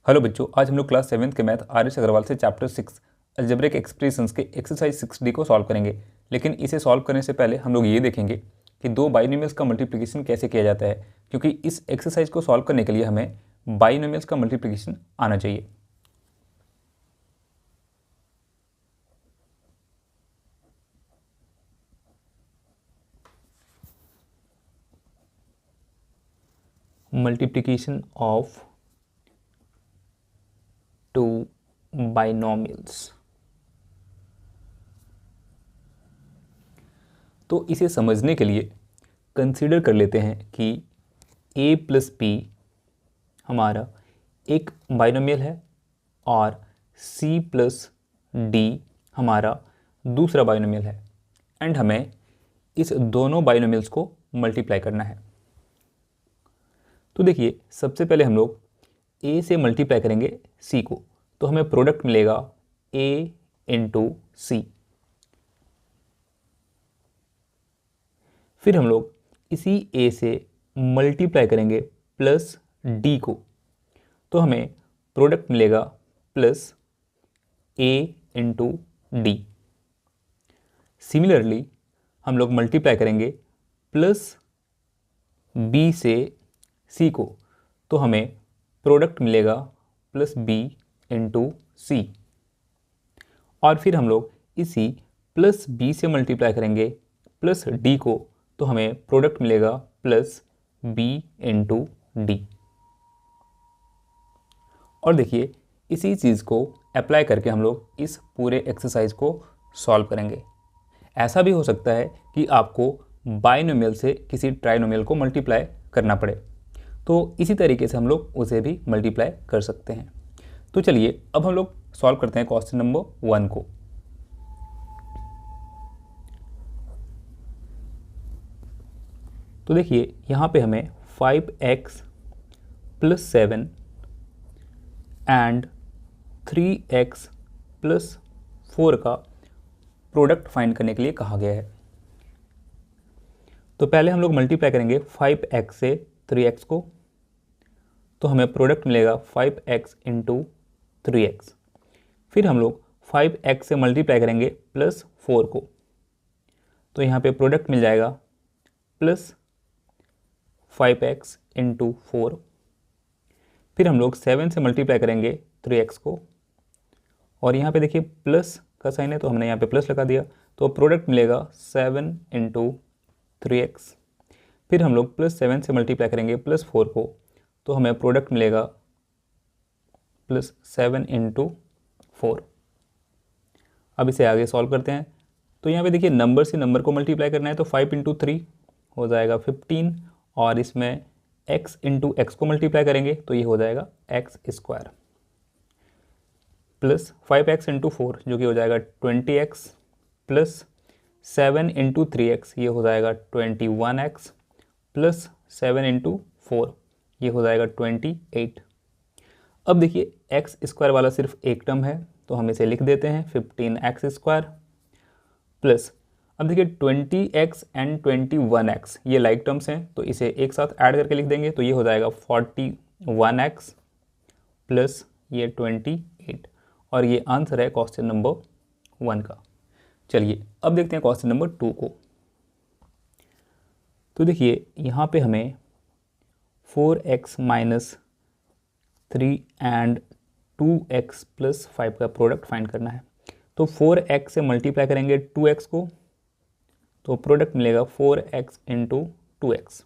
Hello बच्चों, आज हम लोग क्लास 7th के मैथ आर.एस. अग्रवाल से चैप्टर 6 अलजेब्रिक एक्सप्रेशंस के एक्सरसाइज 6D को सॉल्व करेंगे। लेकिन इसे सॉल्व करने से पहले हम लोग ये देखेंगे कि दो बाइनोमियल्स का मल्टीप्लिकेशन कैसे किया जाता है, क्योंकि इस एक्सरसाइज को सॉल्व करने के लिए हमें बाइनोमियल्स का मल्टीप्लिकेशन आना चाहिए। Multiplication of two binomials. तो इसे समझने के लिए कंसीडर कर लेते हैं कि a प्लस p हमारा एक बाइनोमियल है और c प्लस d हमारा दूसरा बाइनोमियल है, एंड हमें इस दोनों बाइनोमियल्स को मल्टीप्लाई करना है। तो देखिए, सबसे पहले हम लोग a से मल्टीप्लाई करेंगे c को, तो हमें प्रोडक्ट मिलेगा a इंटू c। फिर हम लोग इसी a से मल्टीप्लाई करेंगे प्लस d को, तो हमें प्रोडक्ट मिलेगा plus a into D. Similarly हम लोग मल्टीप्लाई करेंगे प्लस b से c को, तो हमें प्रोडक्ट मिलेगा प्लस b इंटू सी। और फिर हम लोग इसी प्लस b से मल्टीप्लाई करेंगे प्लस d को, तो हमें प्रोडक्ट मिलेगा प्लस b इंटू डी। और देखिए, इसी चीज़ को अप्लाई करके हम लोग इस पूरे एक्सरसाइज को सॉल्व करेंगे। ऐसा भी हो सकता है कि आपको बाइनोमियल से किसी ट्राइनोमियल को मल्टीप्लाई करना पड़े, तो इसी तरीके से हम लोग उसे भी मल्टीप्लाई कर सकते हैं। तो चलिए अब हम लोग सॉल्व करते हैं क्वेश्चन नंबर 1 को। तो देखिए, यहाँ पे हमें 5x plus 7 and 3x plus 4 का प्रोडक्ट फाइंड करने के लिए कहा गया है। तो पहले हम लोग मल्टीप्लाई करेंगे 5x से 3x को, तो हमें प्रोडक्ट मिलेगा 5x इंटू 3x। फिर हम लोग 5x से मल्टीप्लाई करेंगे प्लस 4 को, तो यहाँ पे प्रोडक्ट मिल जाएगा प्लस 5x इंटू 4। फिर हम लोग 7 से मल्टीप्लाई करेंगे 3x को, और यहाँ पे देखिए प्लस का साइन है तो हमने यहाँ पे प्लस लगा दिया, तो प्रोडक्ट मिलेगा 7 इंटू 3x। फिर हम लोग प्लस 7 से मल्टीप्लाई करेंगे प्लस 4 को, तो हमें प्रोडक्ट मिलेगा प्लस 7 इंटू 4। अब इसे आगे सॉल्व करते हैं। तो यहाँ पे देखिए, नंबर से नंबर को मल्टीप्लाई करना है, तो 5 इंटू 3 हो जाएगा 15, और इसमें x इंटू एक्स को मल्टीप्लाई करेंगे तो ये हो जाएगा x square, plus 5x into 4 जो कि हो जाएगा 20x, प्लस 7 इंटू 3x ये हो जाएगा 21x, प्लस 7 इंटू 4 ये हो जाएगा 28। अब देखिए, एक्स स्क्वायर वाला सिर्फ एक टर्म है, तो हम इसे लिख देते हैं 15x स्क्वायर, प्लस अब देखिए 20x एंड 21x ये लाइक टर्म्स हैं, तो इसे एक साथ ऐड करके लिख देंगे, तो ये हो जाएगा 41x प्लस ये 28, और ये आंसर है क्वेश्चन नंबर 1 का। चलिए अब देखते हैं क्वेश्चन नंबर 2 को। तो देखिए, यहाँ पे हमें 4x minus 3 and 2x plus 5 का प्रोडक्ट फाइंड करना है। तो 4x से मल्टीप्लाई करेंगे 2x को, तो प्रोडक्ट मिलेगा 4x इंटू 2x।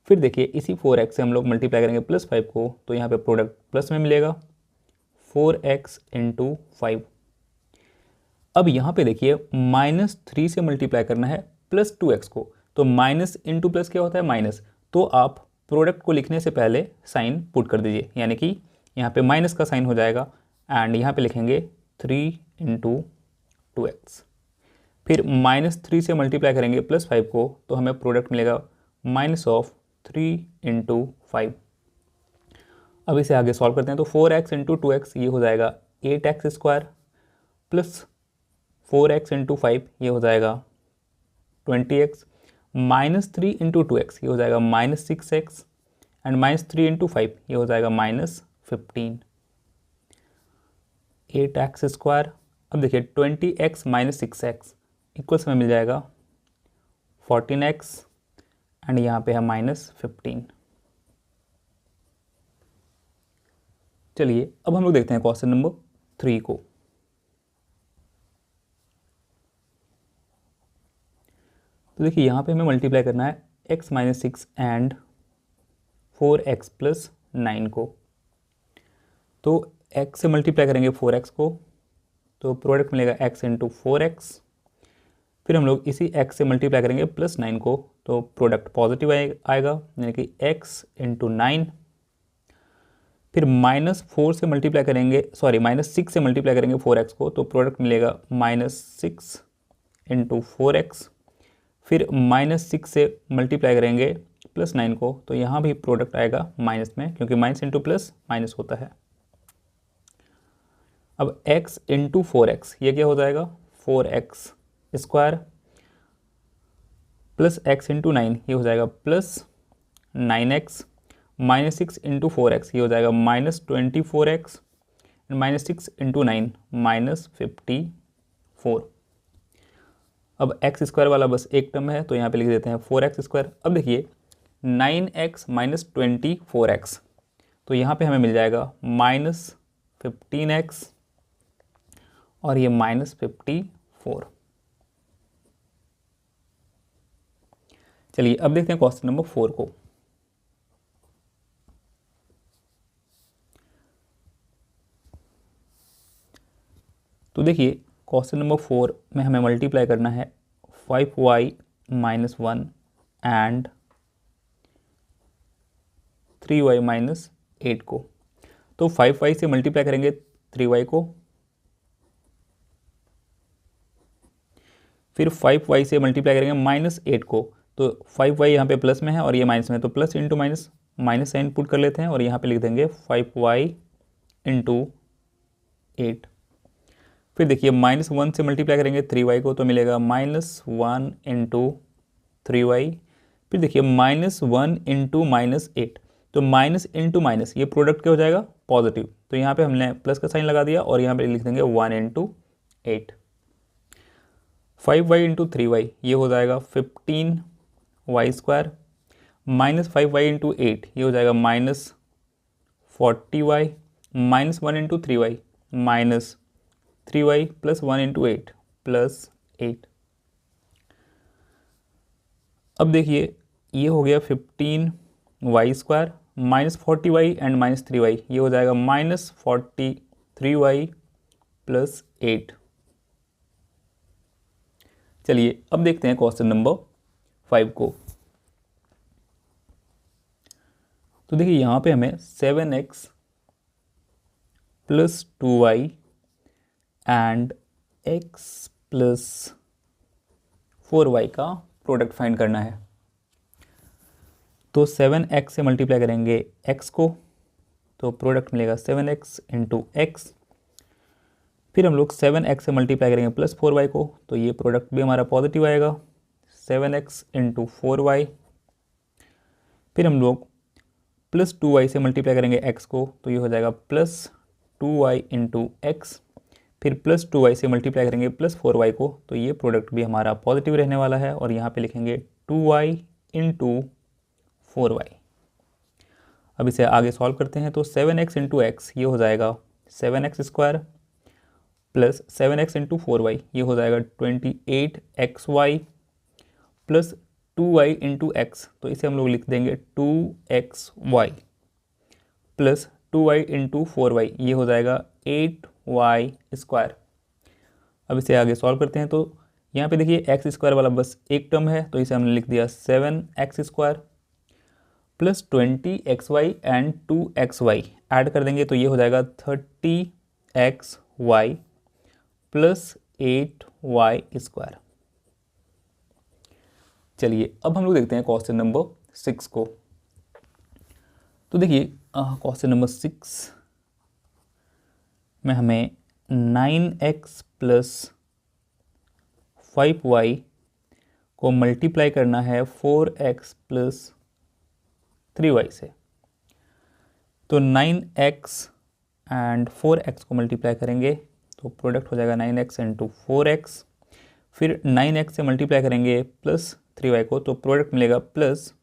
फिर देखिए, इसी 4x से हम लोग मल्टीप्लाई करेंगे प्लस 5 को, तो यहाँ पे प्रोडक्ट प्लस में मिलेगा 4x इंटू 5। अब यहाँ पे देखिए, -3 से मल्टीप्लाई करना है प्लस 2x को, तो माइनस इंटू प्लस क्या होता है माइनस, तो आप प्रोडक्ट को लिखने से पहले साइन पुट कर दीजिए, यानी कि यहाँ पे माइनस का साइन हो जाएगा, एंड यहाँ पे लिखेंगे 3 इंटू 2x। फिर -3 से मल्टीप्लाई करेंगे प्लस 5 को, तो हमें प्रोडक्ट मिलेगा -3 इंटू 5। अब इसे आगे सॉल्व करते हैं। तो 4x इंटू 2x ये हो जाएगा 8x square, plus 4x into 5 ये हो जाएगा 20x, -3 इंटू 2x ये हो जाएगा -6x, एंड -3 इंटू 5 ये हो जाएगा -15। 8x²। अब देखिए 20x माइनस 6x इक्वल्स में मिल जाएगा 14x एंड यहाँ पे है -15। चलिए अब हम लोग देखते हैं क्वेश्चन नंबर 3 को। तो देखिए यहाँ पे हमें मल्टीप्लाई करना है x minus 6 and 4x plus 9 को। तो x से मल्टीप्लाई करेंगे 4x को, तो प्रोडक्ट मिलेगा x इंटू 4x। फिर हम लोग इसी x से मल्टीप्लाई करेंगे प्लस 9 को, तो प्रोडक्ट पॉजिटिव आएगा, यानी कि x इंटू 9। फिर -4 से मल्टीप्लाई करेंगे, सॉरी -6 से मल्टीप्लाई करेंगे 4x को, तो प्रोडक्ट मिलेगा -6 इंटू 4x। फिर -6 से मल्टीप्लाई करेंगे प्लस 9 को, तो यहाँ भी प्रोडक्ट आएगा माइनस में, क्योंकि माइनस इंटू प्लस माइनस होता है। अब x इंटू 4x ये क्या हो जाएगा, 4x² प्लस x इंटू 9 ये हो जाएगा प्लस 9x। -6 इंटू 4x ये हो जाएगा -24x एंड -6 इंटू 9 -54। अब x² वाला बस एक टर्म है, तो यहाँ पे लिख देते हैं 4x²। अब देखिए 9x माइनस 24x, तो यहाँ पे हमें मिल जाएगा -15x और ये -54। चलिए अब देखते हैं क्वेश्चन नंबर 4 को। तो देखिए क्वेश्चन नंबर 4 में हमें मल्टीप्लाई करना है 5y minus 1 and 3y minus 8 को। तो 5y से मल्टीप्लाई करेंगे 3y को, फिर 5y से मल्टीप्लाई करेंगे -8 को। तो 5y यहाँ पे प्लस में है और ये माइनस में है, तो plus into minus minus sign put कर लेते हैं और यहाँ पे लिख देंगे 5y इंटू 8। फिर देखिए -1 से मल्टीप्लाई करेंगे 3y को, तो मिलेगा -1 इंटू 3y। फिर देखिए -1 इंटू -8, तो माइनस इंटू माइनस ये प्रोडक्ट क्या हो जाएगा, पॉजिटिव। तो यहाँ पे हमने प्लस का साइन लगा दिया और यहाँ पे लिख देंगे 1 इंटू 8। 5y इंटू 3y ये हो जाएगा 15y² -5y इंटू 8 ये हो जाएगा -40y -1 into 3y -3y plus 1 into 8 plus 8। अब देखिए ये हो गया 15y² -40y एंड -3y ये हो जाएगा -43y प्लस 8। चलिए अब देखते हैं क्वेश्चन नंबर 5 को। तो देखिए यहाँ पे हमें 7x plus 2y and x plus 4y का प्रोडक्ट फाइंड करना है। तो 7x से मल्टीप्लाई करेंगे x को, तो प्रोडक्ट मिलेगा 7x इंटू एक्स। फिर हम लोग 7x से मल्टीप्लाई करेंगे प्लस 4y को, तो ये प्रोडक्ट भी हमारा पॉजिटिव आएगा, 7x इंटू 4y। फिर हम लोग प्लस 2y से मल्टीप्लाई करेंगे x को, तो ये हो जाएगा प्लस 2y इंटू एक्स। फिर प्लस 2y से मल्टीप्लाई करेंगे प्लस 4y को, तो ये प्रोडक्ट भी हमारा पॉजिटिव रहने वाला है और यहाँ पे लिखेंगे 2y इंटू 4y। अब इसे आगे सॉल्व करते हैं, तो 7x इंटू एक्स ये हो जाएगा 7x² plus 7x into 4y ये हो जाएगा 28xy plus 2y into x, तो इसे हम लोग लिख देंगे 2xy plus 2y into 4y ये हो जाएगा 8y²। अब इसे आगे सॉल्व करते हैं, तो यहाँ पे देखिए x² वाला बस एक टर्म है, तो इसे हमने लिख दिया 7x² plus 20xy and 2xy add कर देंगे, तो ये हो जाएगा 30xy प्लस 8y²। चलिए अब हम लोग देखते हैं क्वेश्चन नंबर 6 को। तो देखिए क्वेश्चन नंबर 6 में हमें 9x प्लस 5y को मल्टीप्लाई करना है 4x प्लस 3y से। तो 9x एंड 4x को मल्टीप्लाई करेंगे तो प्रोडक्ट हो जाएगा 9x इंटू 4x। फिर 9x से मल्टीप्लाई करेंगे प्लस 3y को तो प्रोडक्ट मिलेगा प्लस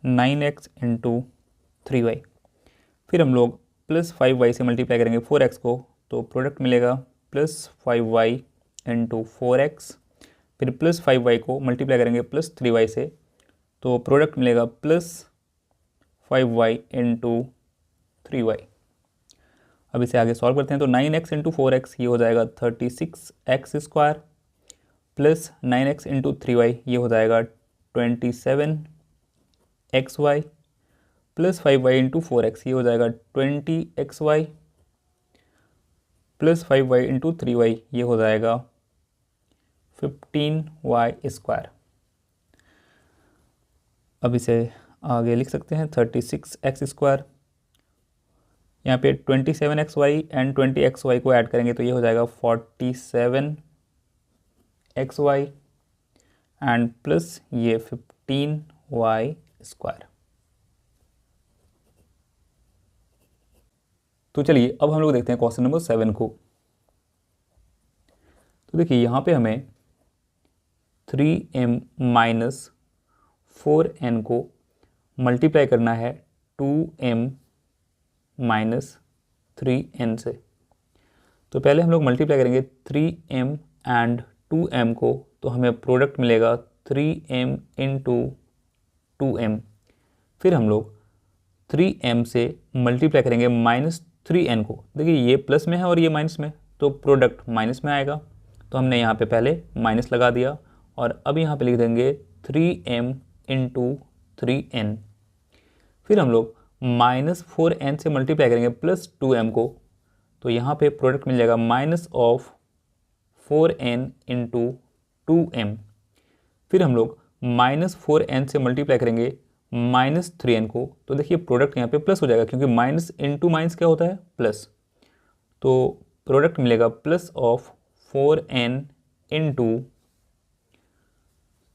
9x इंटू 3y। फिर हम लोग प्लस 5y से मल्टीप्लाई करेंगे 4x को तो प्रोडक्ट मिलेगा प्लस 5y इंटू 4x। फिर प्लस 5y को मल्टीप्लाई करेंगे प्लस 3y से तो प्रोडक्ट मिलेगा प्लस 5y इंटू 3y। अब इसे आगे सॉल्व करते हैं तो 9x इंटू 4x ये हो जाएगा 36x square plus 9x into 3y ये हो जाएगा 27xy plus 5y into 4x ये हो जाएगा 20xy plus 5y into 3y ये हो जाएगा 15y स्क्वायर। अब इसे आगे लिख सकते हैं 36x स्क्वायर, यहाँ पे 27xy एंड 20xy को ऐड करेंगे तो ये हो जाएगा 47xy एंड प्लस ये 15y स्क्वायर। तो चलिए अब हम लोग देखते हैं क्वेश्चन नंबर 7 को। तो देखिए यहाँ पे हमें 3m माइनस 4n को मल्टीप्लाई करना है 2m माइनस 3n से। तो पहले हम लोग मल्टीप्लाई करेंगे 3m एंड 2m को तो हमें प्रोडक्ट मिलेगा 3m इंटू 2m। फिर हम लोग 3m से मल्टीप्लाई करेंगे माइनस 3n को। देखिए ये प्लस में है और ये माइनस में तो प्रोडक्ट माइनस में आएगा तो हमने यहाँ पे पहले माइनस लगा दिया और अब यहाँ पे लिख देंगे 3m इंटू 3n। फिर हम लोग माइनस 4n से मल्टीप्लाई करेंगे प्लस 2m को तो यहाँ पे प्रोडक्ट मिल जाएगा minus of 4n into 2m। फिर हम लोग माइनस 4n से मल्टीप्लाई करेंगे माइनस 3n को तो देखिए प्रोडक्ट यहाँ पे प्लस हो जाएगा क्योंकि माइनस इंटू माइनस क्या होता है प्लस, तो प्रोडक्ट मिलेगा plus of 4n into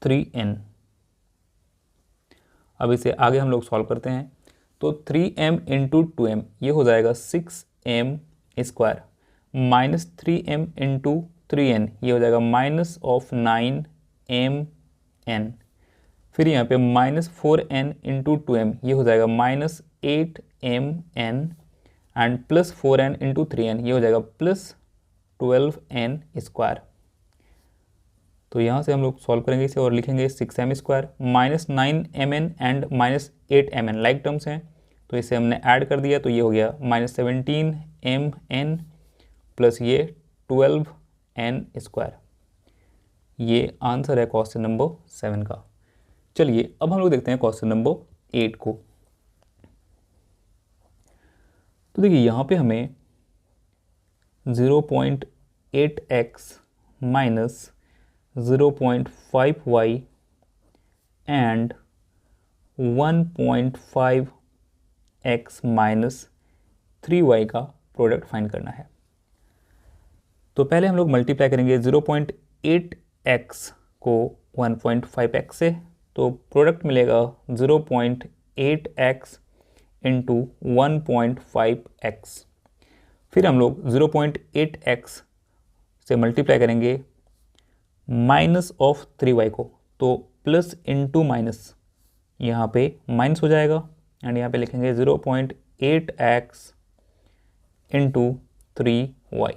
3n। अब इसे आगे हम लोग सॉल्व करते हैं तो 3m इंटू 2m ये हो जाएगा 6m square minus 3m into 3n ये हो जाएगा माइनस ऑफ 9mn। फिर यहाँ पे माइनस 4n इंटू 2m ये हो जाएगा minus 8mn and plus 4n into 3n ये हो जाएगा प्लस 12n स्क्वायर। तो यहाँ से हम लोग सॉल्व करेंगे इसे और लिखेंगे 6m square minus 9mn and minus 8mn like terms हैं तो इसे हमने ऐड कर दिया तो ये हो गया माइनस 17mn प्लस ये 12n स्क्वायर। ये आंसर है क्वेश्चन नंबर 7 का। चलिए अब हम लोग देखते हैं क्वेश्चन नंबर 8 को। तो देखिए यहाँ पे हमें 0.8x minus 0.5y and 1.5x minus 3y का प्रोडक्ट फाइंड करना है। तो पहले हम लोग मल्टीप्लाई करेंगे 0.8x को 1.5x से तो प्रोडक्ट मिलेगा 0.8x इंटू 1.5x। फिर हम लोग 0.8x से मल्टीप्लाई करेंगे माइनस ऑफ 3y को तो प्लस इंटू माइनस यहाँ पे माइनस हो जाएगा एंड यहाँ पे लिखेंगे 0.8x इंटू 3y।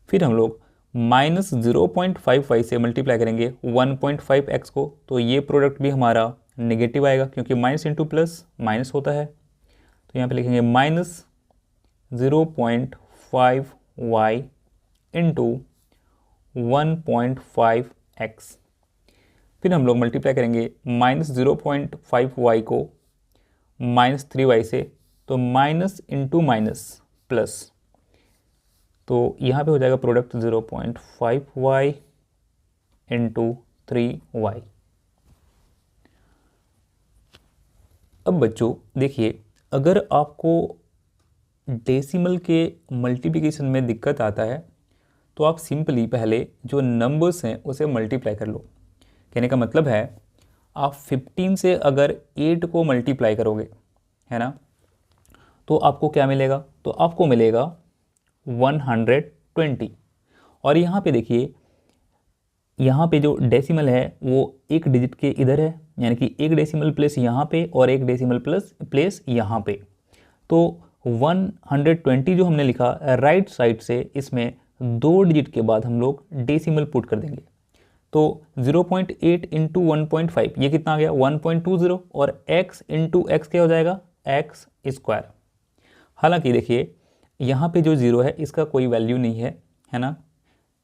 फिर हम लोग माइनस 0.5y से मल्टीप्लाई करेंगे 1.5x को तो ये प्रोडक्ट भी हमारा नेगेटिव आएगा क्योंकि माइनस इंटू प्लस माइनस होता है तो यहाँ पे लिखेंगे माइनस 0.5y इंटू 1.5x। फिर हम लोग मल्टीप्लाई करेंगे माइनस 0.5y को माइनस 3y से तो माइनस इंटू माइनस प्लस तो यहाँ पे हो जाएगा प्रोडक्ट 0.5y इंटू 3y। अब बच्चों देखिए अगर आपको डेसिमल के मल्टीप्लिकेशन में दिक्कत आता है तो आप सिंपली पहले जो नंबर्स हैं उसे मल्टीप्लाई कर लो। कहने का मतलब है आप 15 से अगर 8 को मल्टीप्लाई करोगे है ना तो आपको क्या मिलेगा, तो आपको मिलेगा 120। और यहाँ पे देखिए, यहाँ पे जो डेसिमल है वो एक डिजिट के इधर है, यानी कि एक डेसिमल प्लेस यहाँ पे और एक डेसिमल प्लेस यहाँ पे। तो 120 जो हमने लिखा राइट साइड से, इसमें 2 डिजिट के बाद हम लोग डेसिमल पुट कर देंगे। तो 0.8 इंटू 1.5 ये कितना आ गया 1.20, और x इंटू एक्स क्या हो जाएगा एक्स स्क्वायर। हालांकि देखिए यहाँ पे जो 0 है इसका कोई वैल्यू नहीं है ना,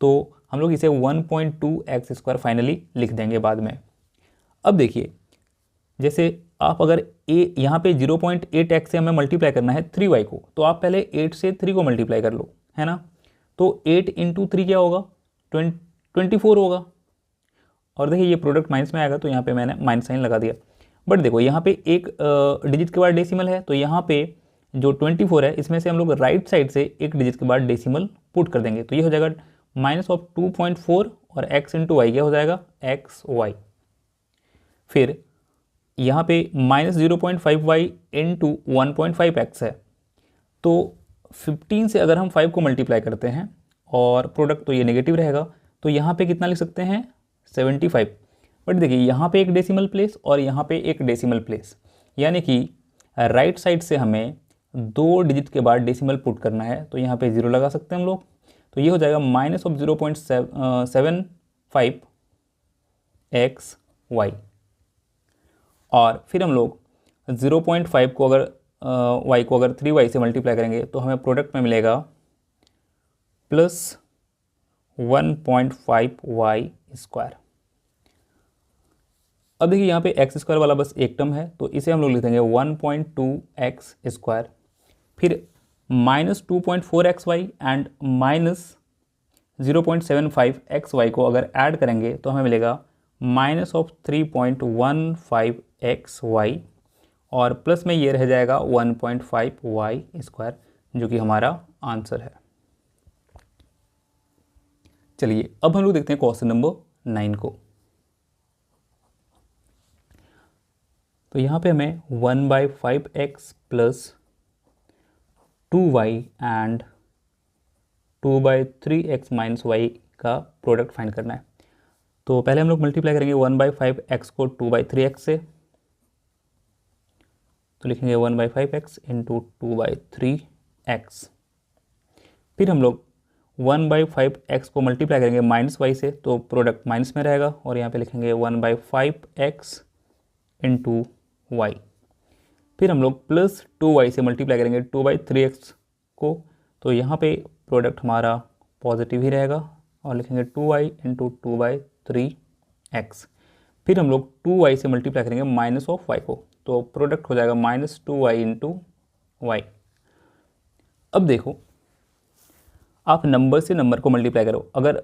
तो हम लोग इसे 1.2x स्क्वायर फाइनली लिख देंगे बाद में। अब देखिए, जैसे आप अगर यहाँ पे 0.8x से हमें मल्टीप्लाई करना है 3y को, तो आप पहले 8 से 3 को मल्टीप्लाई कर लो, है ना। तो 8 इंटू 3 क्या होगा 24 होगा। और देखिए ये प्रोडक्ट माइनस में आएगा, तो यहाँ पे मैंने माइनस साइन लगा दिया। बट देखो यहाँ पे एक डिजिट के बाद डेसिमल है, तो यहाँ पे जो 24 है इसमें से हम लोग राइट साइड से एक डिजिट के बाद डेसिमल पुट कर देंगे। तो ये हो जाएगा -2.4 और x इंटू वाई क्या हो जाएगा एक्स वाई। फिर यहाँ पे -0.5y इंटू 1.5x है। तो 15 से अगर हम 5 को मल्टीप्लाई करते हैं और प्रोडक्ट तो ये नेगेटिव रहेगा, तो यहाँ पे कितना लिख सकते हैं 75। बट देखिए यहाँ पे एक डेसिमल प्लेस और यहाँ पे एक डेसिमल प्लेस, यानी कि राइट साइड से हमें 2 डिजिट के बाद डेसिमल पुट करना है, तो यहाँ पे 0 लगा सकते हैं हम लोग। तो ये हो जाएगा -0.75 एक्स वाई। और फिर हम लोग 0.5 को अगर y को अगर 3y से मल्टीप्लाई करेंगे तो हमें प्रोडक्ट में मिलेगा +1.5y स्क्वायर। अब देखिए यहाँ पे एक्स स्क्वायर वाला बस एक टर्म है, तो इसे हम लोग लिख देंगे 1.2x स्क्वायर। फिर -2.4xy एंड -0.75xy को अगर ऐड करेंगे तो हमें मिलेगा -3.15xy, और प्लस में ये रह जाएगा 1.5y स्क्वायर, जो कि हमारा आंसर है। चलिए अब हम लोग देखते हैं क्वेश्चन नंबर 9 को। तो यहाँ पे हमें 1/5x plus 2y and 2/3x minus y का प्रोडक्ट फाइंड करना है। तो पहले हम लोग मल्टीप्लाई करेंगे 1/5x को 2/3x से, तो लिखेंगे 1/5x इंटू 2/3x। फिर हम लोग 1/5x को मल्टीप्लाई करेंगे -y से, तो प्रोडक्ट माइनस में रहेगा, और यहाँ पे लिखेंगे 1/5x इंटू y। फिर हम लोग +2y से मल्टीप्लाई करेंगे 2/3x को, तो यहाँ पे प्रोडक्ट हमारा पॉजिटिव ही रहेगा, और लिखेंगे 2y इंटू 2/3x। फिर हम लोग 2y से मल्टीप्लाई करेंगे -y को, तो प्रोडक्ट हो जाएगा -2y इंटू y। अब देखो, आप नंबर से नंबर को मल्टीप्लाई करो। अगर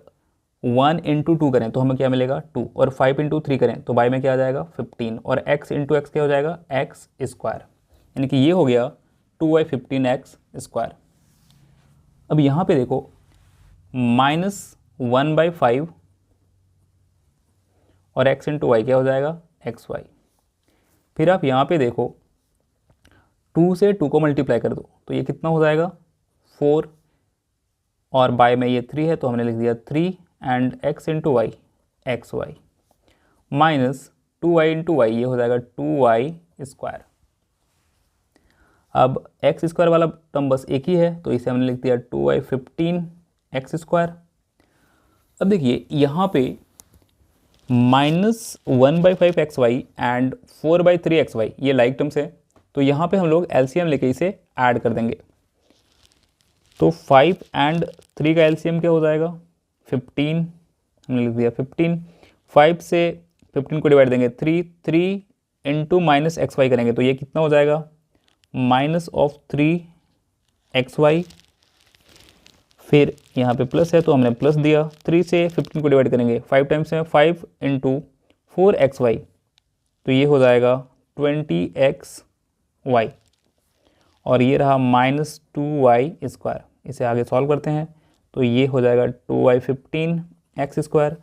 1 इंटू 2 करें तो हमें क्या मिलेगा 2, और 5 इंटू 3 करें तो बाय में क्या आ जाएगा 15, और x इंटू एक्स क्या हो जाएगा एक्स स्क्वायर, यानी कि ये हो गया 2y15x स्क्वायर। अब यहाँ पे देखो -1/5 और x इंटू वाई क्या हो जाएगा एक्स वाई। फिर आप यहाँ पे देखो 2 से 2 को मल्टीप्लाई कर दो, तो ये कितना हो जाएगा 4, और बाय में ये 3 है, तो हमने लिख दिया 3 and x into y x y, minus 2y into y ये हो जाएगा 2y स्क्वायर। अब एक्स स्क्वायर वाला टर्म बस एक ही है, तो इसे हमने लिख दिया 2y15x स्क्वायर। अब देखिए यहाँ पे -1/5xy एंड 4/3xy ये लाइक टर्म्स है, तो यहाँ पे हम लोग एलसीएम लेके इसे ऐड कर देंगे। तो 5 एंड 3 का एलसीएम क्या हो जाएगा 15, हमने लिख दिया 15। 5 से 15 को डिवाइड देंगे 3 इंटू -xy करेंगे, तो ये कितना हो जाएगा -3xy। फिर यहाँ पे प्लस है तो हमने प्लस दिया, 3 से 15 को डिवाइड करेंगे 5 टाइम्स में 5 इंटू 4xy, तो ये हो जाएगा 20xy, और ये रहा -2y स्क्वायर। इसे आगे सॉल्व करते हैं, तो ये हो जाएगा 2y15x स्क्वायर।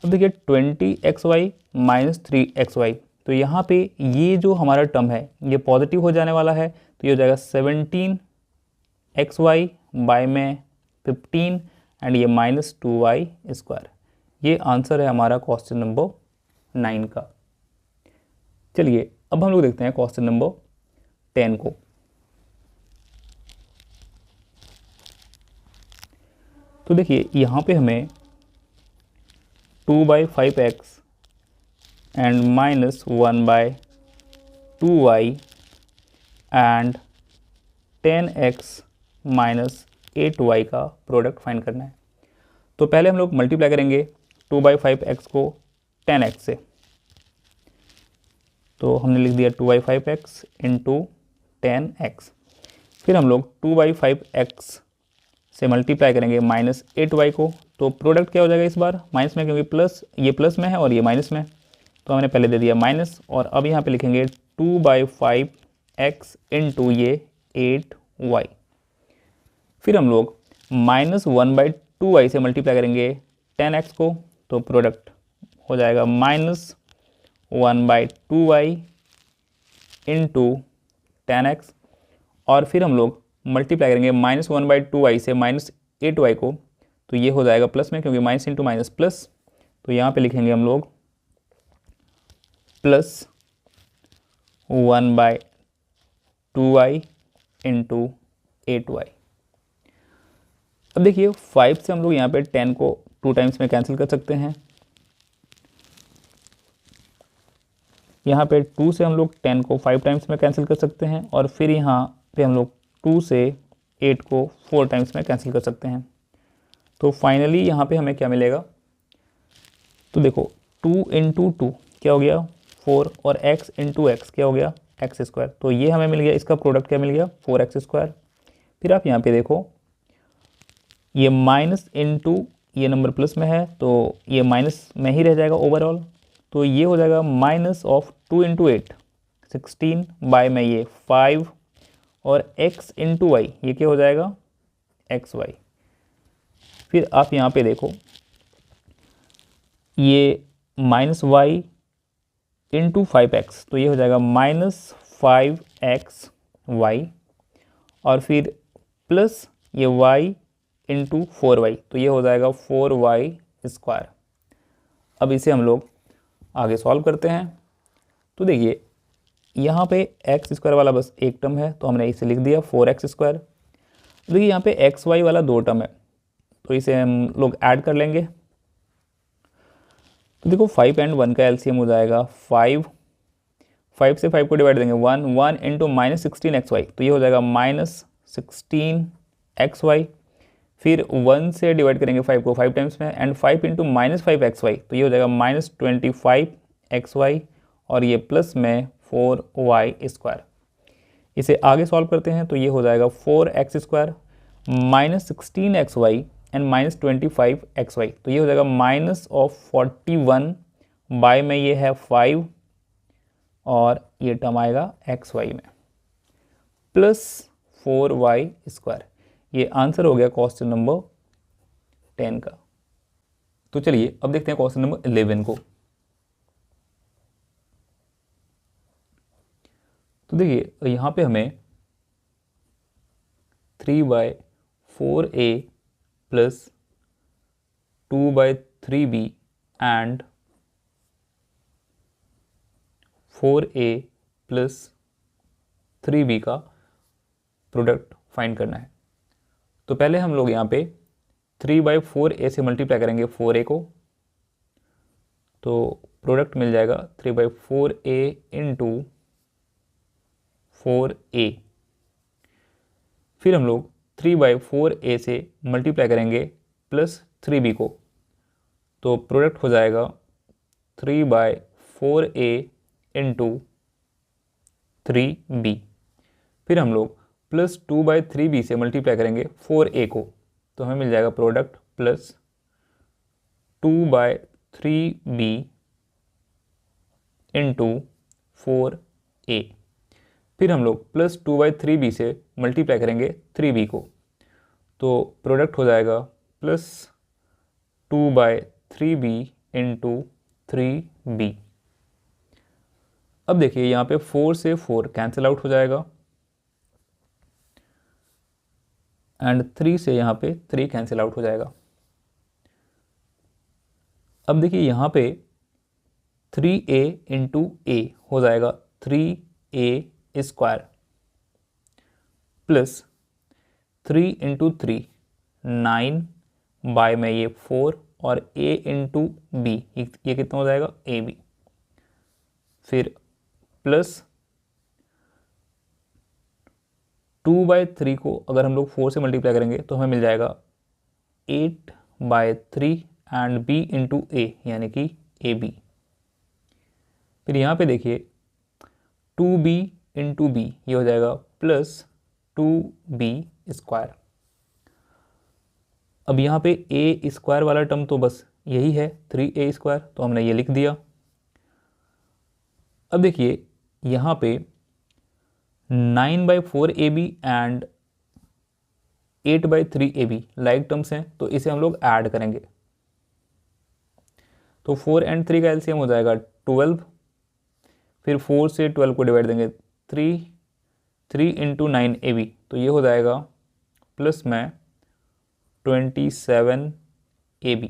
अब देखिए 20xy -3xy, तो यहाँ पे ये जो हमारा टर्म है ये पॉजिटिव हो जाने वाला है, तो ये हो जाएगा 17xy बाय में 15 एंड ये -2y²। ये आंसर है हमारा क्वेश्चन नंबर 9 का। चलिए अब हम लोग देखते हैं क्वेश्चन नंबर 10 को। तो देखिए यहाँ पे हमें 2/5x and -1/2y and 10x - 8y का प्रोडक्ट फाइंड करना है। तो पहले हम लोग मल्टीप्लाई करेंगे 2/5x को 10x से। तो हमने लिख दिया 2/5x इंटू 10x। फिर हम लोग 2/5x से मल्टीप्लाई करेंगे -8y को। तो प्रोडक्ट क्या हो जाएगा इस बार माइनस में, क्योंकि प्लस ये प्लस में है और ये माइनस में, तो हमने पहले दे दिया माइनस। और अब यहाँ पे लिखेंगे 2/5x इंटू ये 8y। फिर हम लोग -1/2y से मल्टीप्लाई करेंगे 10x को। तो प्रोडक्ट हो जाएगा -1/2y इंटू 10x। और फिर हम लोग मल्टीप्लाई करेंगे -1/2y से -8y को। तो ये हो जाएगा प्लस में, क्योंकि माइनस इंटू माइनस प्लस। तो यहाँ पे लिखेंगे हम लोग प्लस 1/2y इंटू 8y। अब देखिए 5 से हम लोग यहाँ पे 10 को 2 टाइम्स में कैंसिल कर सकते हैं। यहाँ पे 2 से हम लोग 10 को 5 टाइम्स में कैंसिल कर सकते हैं। और फिर यहाँ पे हम लोग 2 से 8 को 4 टाइम्स में कैंसिल कर सकते हैं। तो फाइनली यहाँ पे हमें क्या मिलेगा, तो देखो 2 इंटू 2 क्या हो गया 4, और x इंटू एक्स क्या हो गया x²। तो ये हमें मिल गया, इसका प्रोडक्ट क्या मिल गया 4x²। फिर आप यहाँ पे देखो ये माइनस इंटू ये नंबर प्लस में है, तो ये माइनस में ही रह जाएगा ओवरऑल। तो ये हो जाएगा -2 इंटू 8 16 बाय में ये 5, और x इंटू वाई ये क्या हो जाएगा xy। फिर आप यहाँ पे देखो ये -y इंटू 5x, तो ये हो जाएगा -5xy। और फिर प्लस ये y इंटू 4y, तो ये हो जाएगा 4y²। अब इसे हम लोग आगे सॉल्व करते हैं। तो देखिए यहाँ पे x² वाला बस एक टर्म है, तो हमने इसे लिख दिया 4x²। देखिए यहाँ पे xy वाला 2 टर्म है, तो इसे हम लोग ऐड कर लेंगे। तो देखो 5 एंड 1 का एलसीएम हो जाएगा 5 से 5 को डिवाइड देंगे 1 इंटू -16xy, तो ये हो जाएगा -16xy। फिर 1 से डिवाइड करेंगे 5 को 5 टाइम्स में, एंड 5 इंटू -5xy, तो ये हो जाएगा -25xy, और ये प्लस में 4y²। इसे आगे सॉल्व करते हैं, तो ये हो जाएगा 4x² -16xy एंड -25xy, तो ये हो जाएगा -41 बाय में ये है 5, और ये टर्म आएगा xy में प्लस 4y²। ये आंसर हो गया क्वेश्चन नंबर 10 का। तो चलिए अब देखते हैं क्वेश्चन नंबर 11 को। तो देखिए यहाँ पे हमें 3/4a plus 2/3b and 4a plus 3b का प्रोडक्ट फाइंड करना है। तो पहले हम लोग यहाँ पे 3/4a से मल्टीप्लाई करेंगे 4a को। तो प्रोडक्ट मिल जाएगा 3/4a इंटू 4a। फिर हम लोग 3/4a से मल्टीप्लाई करेंगे प्लस 3b को। तो प्रोडक्ट हो जाएगा 3/4a इंटू 3b। फिर हम लोग प्लस 2/3b से मल्टीप्लाई करेंगे 4a को। तो हमें मिल जाएगा product plus 2/3b into 4a। फिर हम लोग प्लस 2/3b से मल्टीप्लाई करेंगे 3b को। तो प्रोडक्ट हो जाएगा प्लस 2/3b इंटू 3b। अब देखिए यहाँ पे 4 से 4 कैंसिल आउट हो जाएगा, एंड 3 से यहाँ पे 3 कैंसिल आउट हो जाएगा। अब देखिए यहाँ पे 3a इंटू ए हो जाएगा 3a² प्लस 3 इंटू 3 9 बाय में ये 4 और a इंटू बी ये कितना हो जाएगा ab, फिर प्लस 2/3 को अगर हम लोग 4 से मल्टीप्लाई करेंगे तो हमें मिल जाएगा 8/3 एंड b इंटू ए यानी कि ab। फिर यहाँ पे देखिए 2b इंटू बी ये हो जाएगा प्लस 2b²। अब यहाँ पे a² वाला टर्म तो बस यही है 3a², तो हमने ये लिख दिया। अब देखिए यहाँ पे 9/4ab and 8/3ab like terms हैं, तो इसे हम लोग ऐड करेंगे। तो 4 एंड 3 का एलसीएम हो जाएगा 12, फिर 4 से 12 को डिवाइड देंगे 3 इंटू 9ab, तो ये हो जाएगा प्लस में 27ab,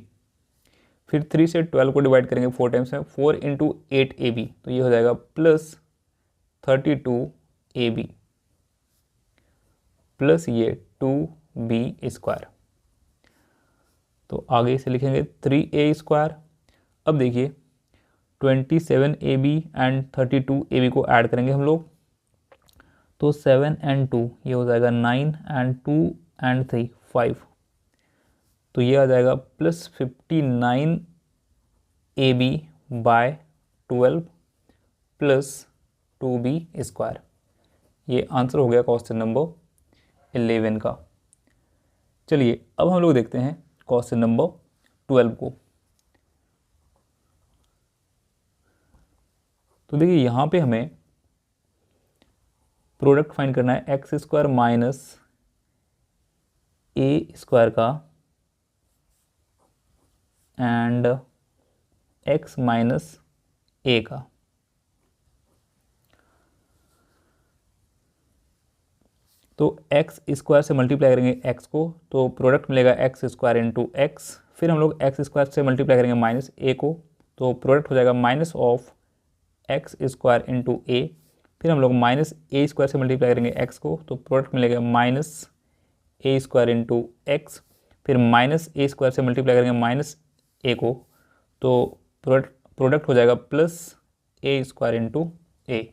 फिर 3 से 12 को डिवाइड करेंगे 4 टाइम्स में 4 इंटू 8ab, तो ये हो जाएगा प्लस 32ab प्लस ये 2b²। तो आगे इसे लिखेंगे 3a²। अब देखिए 27ab एंड 32ab को ऐड करेंगे हम लोग, तो 7 एंड 2 ये हो जाएगा 9 एंड 2 एंड 3 5, तो ये आ जाएगा प्लस 59ab/12 प्लस 2b²। ये आंसर हो गया क्वेश्चन नंबर 11 का। चलिए अब हम लोग देखते हैं क्वेश्चन नंबर 12 को। तो देखिए यहाँ पे हमें प्रोडक्ट फाइंड करना है x² माइनस a² का एंड x माइनस a का। तो x² से मल्टीप्लाई करेंगे x को, तो प्रोडक्ट मिलेगा x² इंटू एक्स, फिर हम लोग x² से मल्टीप्लाई करेंगे माइनस a को, तो प्रोडक्ट हो जाएगा माइनस ऑफ x² इंटू ए, फिर हम लोग माइनस a² से मल्टीप्लाई करेंगे x को, तो प्रोडक्ट मिलेगा माइनस a² इंटू एक्स, फिर माइनस a² से मल्टीप्लाई करेंगे माइनस a को, तो प्रोडक्ट हो जाएगा प्लस a² इंटू ए।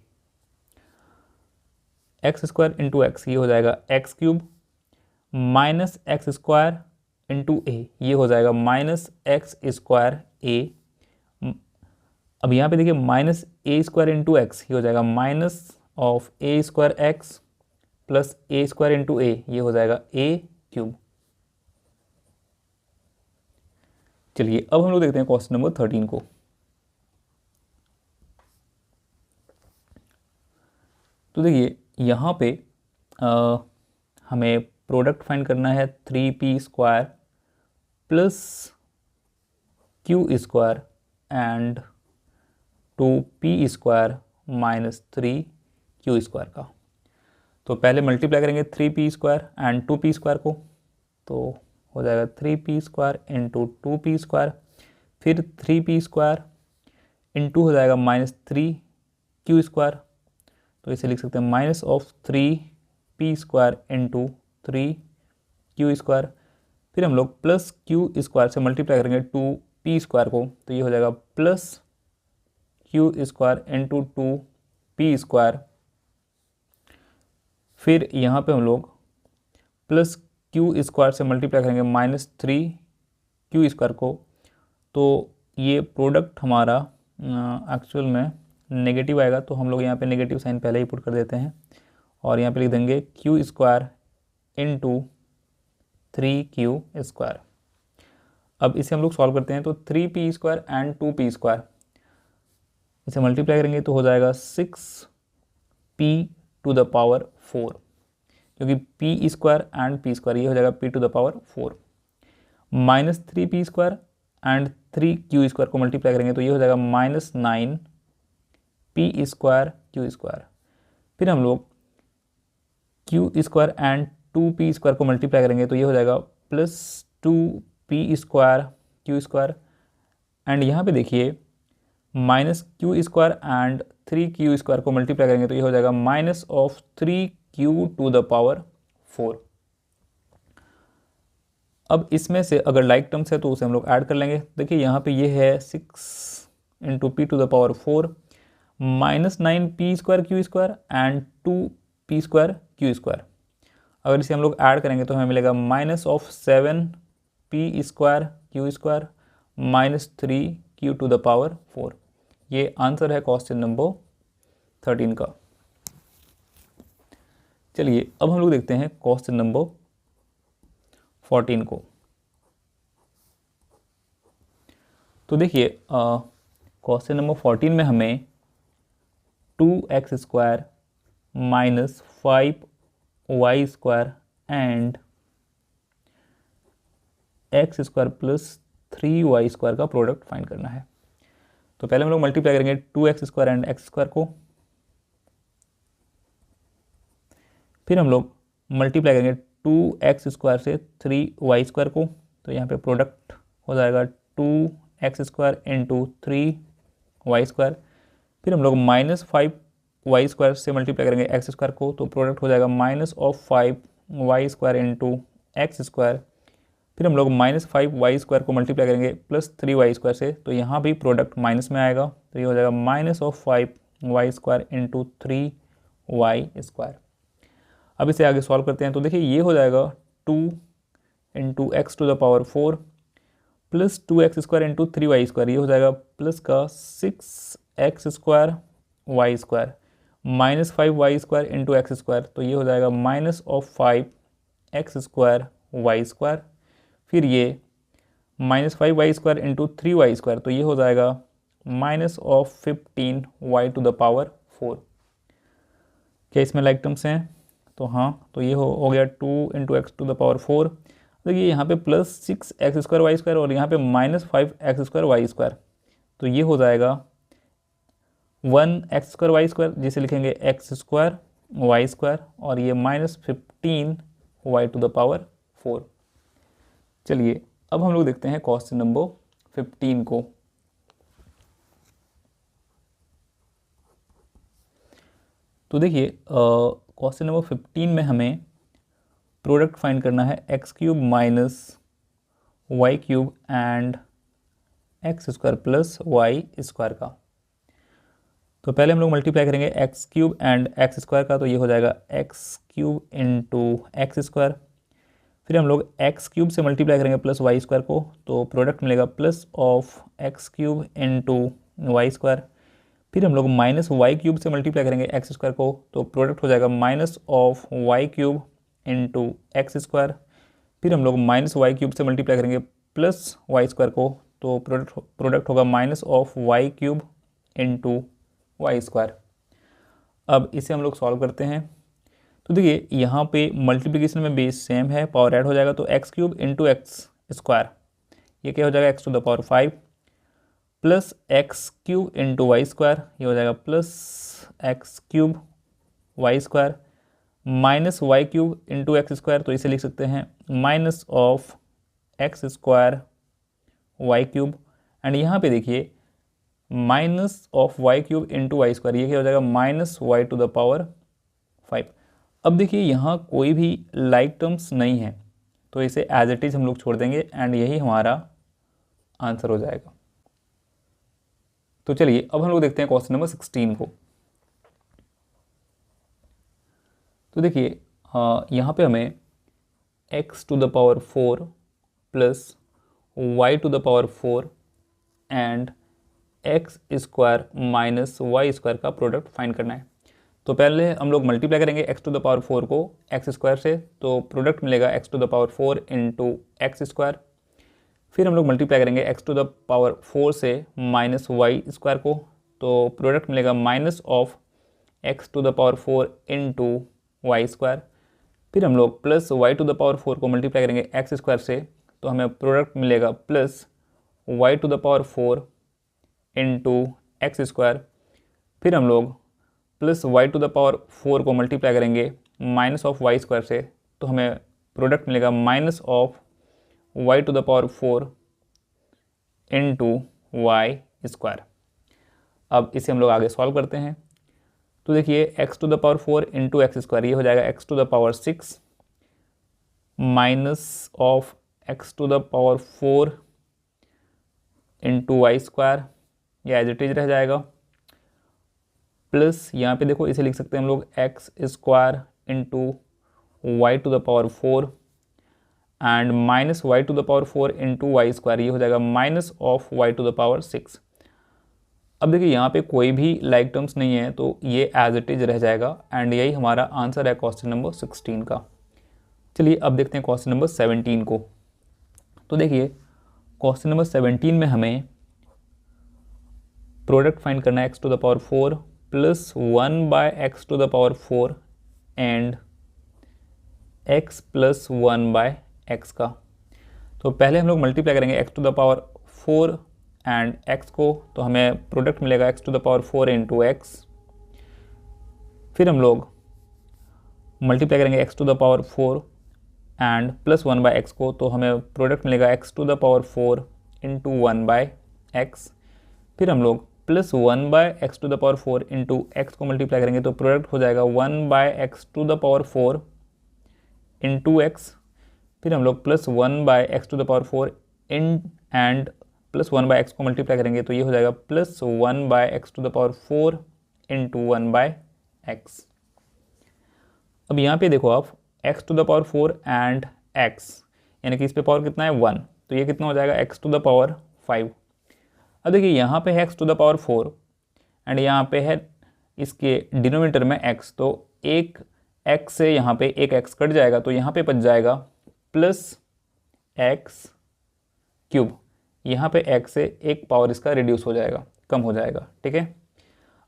x² इंटू एक्स ये हो जाएगा x³ minus x² into A ये हो जाएगा माइनस x² a। अब यहाँ पे देखिए माइनस a² इंटू एक्स ये हो जाएगा minus of a² x plus a² into A ये हो जाएगा a³। चलिए अब हम लोग देखते हैं क्वेश्चन नंबर 13 को। तो देखिए यहाँ पे हमें प्रोडक्ट फाइंड करना है 3p² plus q² and 2p² minus 3q² का। तो पहले मल्टीप्लाई करेंगे 3p² एंड 2p² को, तो हो जाएगा 3p² इंटू 2p², फिर 3p² इंटू हो जाएगा माइनस 3q², तो इसे लिख सकते हैं minus of 3p² into 3q², फिर हम लोग प्लस q² से मल्टीप्लाई करेंगे 2p² को, तो ये हो जाएगा प्लस q² इंटू 2p², फिर यहाँ पे हम लोग प्लस q² से मल्टीप्लाई करेंगे माइनस 3q² को, तो ये प्रोडक्ट हमारा एक्चुअल में नेगेटिव आएगा, तो हम लोग यहाँ पे नेगेटिव साइन पहले ही पुट कर देते हैं और यहाँ पे लिख देंगे q² इंटू 3q²। अब इसे हम लोग सॉल्व करते हैं, तो 3p² एंड 2p² इसे मल्टीप्लाई करेंगे तो हो जाएगा 6p⁴, क्योंकि p² एंड p² ये हो जाएगा p⁴, minus 3p² and 3q² को मल्टीप्लाई करेंगे तो ये हो जाएगा माइनस 9p² q², फिर हम लोग q² एंड 2p² को मल्टीप्लाई करेंगे तो ये हो जाएगा प्लस 2p² q², एंड यहाँ पे देखिए -q² एंड 3q² को मल्टीप्लाई करेंगे तो ये हो जाएगा -3q⁴। अब इसमें से अगर लाइक टर्म्स है तो उसे हम लोग ऐड कर लेंगे। देखिए यहाँ पे ये है 6 × p⁴ -9p² q² and 2p² q²। अगर इसे हम लोग ऐड करेंगे तो हमें मिलेगा -7p² q² -3q⁴। ये आंसर है क्वेश्चन नंबर 13 का। चलिए अब हम लोग देखते हैं क्वेश्चन नंबर 14 को। तो देखिए क्वेश्चन नंबर 14 में हमें 2x² - 5y² and x² + 3y² का प्रोडक्ट फाइंड करना है। तो पहले हम लोग मल्टीप्लाई करेंगे 2x² एंड x² को, फिर हम लोग मल्टीप्लाई करेंगे 2x² से 3y² को, तो यहाँ पे प्रोडक्ट हो जाएगा 2x² × 3y²। फिर हम लोग -5y² से मल्टीप्लाई करेंगे x² को, तो प्रोडक्ट हो जाएगा -5y² × x²। फिर हम लोग -5y² को मल्टीप्लाई करेंगे +3y² से, तो यहाँ भी प्रोडक्ट माइनस में आएगा, तो ये हो जाएगा -5y² × 3y²। अब इसे आगे सॉल्व करते हैं। तो देखिए ये हो जाएगा 2 × x⁴ प्लस 2x² × 3y², ये हो जाएगा प्लस का 6x² y² -5y² × x², तो ये हो जाएगा -5x² y²। फिर ये -5y² × 3y², तो ये हो जाएगा -15y⁴। क्या इसमें लाइक टर्म्स हैं? तो हाँ, तो ये हो गया 2 × x⁴। देखिए यहाँ पे +6x² y² और यहाँ पे -5x² y², तो ये हो जाएगा 1x² y², जिसे लिखेंगे x² y² और ये -15y⁴। चलिए अब हम लोग देखते हैं क्वेश्चन नंबर 15 को। तो देखिए क्वेश्चन नंबर 15 में हमें प्रोडक्ट फाइंड करना है x³ - y³ and x² + y² का। तो पहले हम लोग मल्टीप्लाई करेंगे x³ एंड x² का, तो ये हो जाएगा x³ × x²। फिर हम लोग x³ से मल्टीप्लाई करेंगे +y² को, तो प्रोडक्ट मिलेगा +x³ × y²। फिर हम लोग -y³ से मल्टीप्लाई करेंगे x² को, तो प्रोडक्ट हो जाएगा -y³ × x²। फिर हम लोग -y³ से मल्टीप्लाई करेंगे +y² को, तो प्रोडक्ट होगा -y³ × y²। अब इसे हम लोग सॉल्व करते हैं। तो देखिए यहाँ पे मल्टीप्लिकेशन में बेस सेम है, पावर ऐड हो जाएगा, तो x³ × x², ये क्या हो जाएगा x⁵ प्लस x³ × y², ये हो जाएगा +x³ y² -y³ × x², तो इसे लिख सकते हैं -x² y³। एंड यहाँ पे देखिए -y³ × y², ये क्या हो जाएगा -y⁵। अब देखिए यहाँ कोई भी लाइक टर्म्स नहीं है, तो इसे एज इट इज हम लोग छोड़ देंगे एंड यही हमारा आंसर हो जाएगा। तो चलिए अब हम लोग देखते हैं क्वेश्चन नंबर 16 को। तो देखिए यहाँ पे हमें x⁴ plus y⁴ and x² - y² का प्रोडक्ट फाइंड करना है। तो पहले हम लोग मल्टीप्लाई करेंगे x⁴ को x² से, तो प्रोडक्ट मिलेगा x⁴ × x²। फिर हम लोग मल्टीप्लाई करेंगे x⁴ से -y² को, तो प्रोडक्ट मिलेगा -x⁴ × y²। फिर हम लोग +y⁴ को मल्टीप्लाई करेंगे x² से, तो हमें प्रोडक्ट मिलेगा +y⁴ × x²। फिर हम लोग +y⁴ को मल्टीप्लाई करेंगे -y² से, तो हमें प्रोडक्ट मिलेगा minus of y to the power 4 into y square. अब इसे हम लोग आगे सॉल्व करते हैं। तो देखिए x to the power 4 into x square, ये हो जाएगा x to the power 6 minus of x to the power 4 into y square, या एज इट इज रह जाएगा, प्लस यहाँ पे देखो इसे लिख सकते हैं हम लोग x square into y to the power 4 and minus y to the power 4 into y square, ये हो जाएगा minus of y to the power 6। अब देखिए यहाँ पे कोई भी लाइक टर्म्स नहीं है तो ये एज इट इज रह जाएगा एंड यही हमारा आंसर है क्वेश्चन नंबर 16 का। चलिए अब देखते हैं क्वेश्चन नंबर 17 को। तो देखिए क्वेश्चन नंबर 17 में हमें प्रोडक्ट फाइंड करना है x to the power 4 plus 1 by x to the power 4 and x plus 1 by x का। तो पहले हम लोग मल्टीप्लाई करेंगे x to the power 4 and x को, तो हमें प्रोडक्ट मिलेगा x to the power 4 into x. फिर हम लोग मल्टीप्लाई करेंगे x to the power 4 and plus 1 by x को, तो हमें प्रोडक्ट मिलेगा x to the power 4 into 1 by x. फिर हम लोग plus 1 by x to the power 4 into x को मल्टीप्लाई करेंगे तो प्रोडक्ट हो जाएगा 1 by x to the power 4 into x. फिर हम लोग plus 1 by x to the power 4 in and plus 1 by x को मल्टीप्लाई करेंगे तो ये हो जाएगा plus 1 by x to the power 4 into 1 by x. अब यहाँ पे देखो आप x to the power 4 and x, यानी कि इस पे पावर कितना है 1, तो ये कितना हो जाएगा एक्स टू द पावर 5। अब देखिए यहाँ पे है x to the power 4 and यहाँ पे है इसके डिनोमिनेटर में एक्स, तो एक एक्स से यहाँ पे एक एक्स कट जाएगा तो यहाँ पे बच जाएगा प्लस एक्स क्यूब। यहाँ पे एक्स से एक पावर इसका रिड्यूस हो जाएगा, कम हो जाएगा, ठीक है।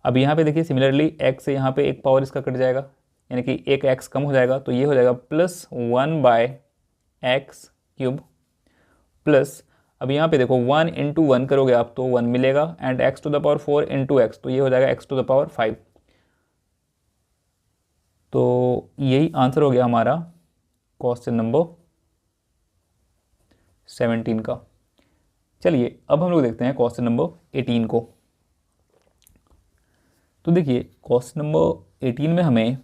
अब यहाँ पे देखिए सिमिलरली एक्स से यहाँ पे एक पावर इसका कट जाएगा, यानी कि एक एक्स कम हो जाएगा, तो ये हो जाएगा plus 1 by x cube plus, अब यहाँ पे देखो 1 इंटू 1 करोगे आप तो 1 मिलेगा and x to the power 4 into x, तो ये हो जाएगा एक्स टू द पावर 5। तो यही आंसर हो गया हमारा क्वेश्चन नंबर 17 का। चलिए अब हम लोग देखते हैं क्वेश्चन नंबर 18 को। तो देखिए क्वेश्चन नंबर 18 में हमें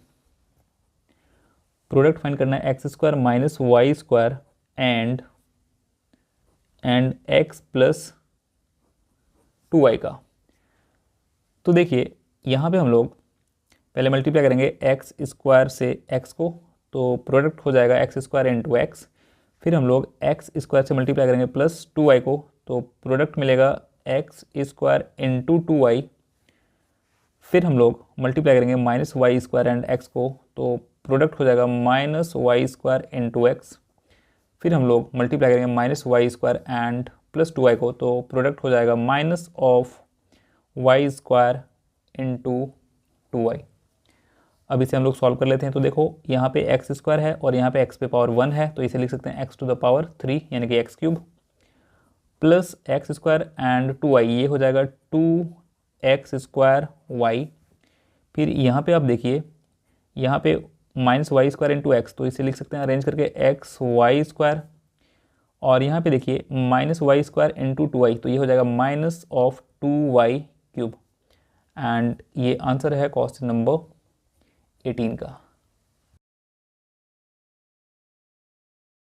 प्रोडक्ट फाइंड करना है x square minus y square and x plus 2y का। तो देखिए यहाँ पे हम लोग पहले मल्टीप्लाई करेंगे एक्स स्क्वायर से एक्स को, तो प्रोडक्ट हो जाएगा एक्स स्क्वायर इंटू एक्स। फिर हम लोग एक्स स्क्वायर से मल्टीप्लाई करेंगे प्लस 2y को, तो प्रोडक्ट मिलेगा एक्स स्क्वायर इंटू 2y। फिर हम लोग मल्टीप्लाई करेंगे minus y square and x को, तो प्रोडक्ट हो जाएगा minus y square into x. फिर हम लोग मल्टीप्लाई करेंगे minus y square and plus 2y को, तो प्रोडक्ट हो जाएगा minus of y square into 2y। अब इसे हम लोग सॉल्व कर लेते हैं। तो देखो यहाँ पे एक्स स्क्वायर है और यहाँ पे एक्स पे पावर 1 है, तो इसे लिख सकते हैं एक्स टू द पावर 3 यानी कि x cube plus x square and 2y, ये हो जाएगा 2x स्क्वायर y। फिर यहाँ पे आप देखिए यहाँ पे minus y square into x, तो इसे लिख सकते हैं अरेंज करके एक्स वाई स्क्वायर, और यहाँ पे देखिए minus y square into 2y, तो ये हो जाएगा minus of 2y cube. And ये आंसर है क्वेश्चन नंबर 18 का।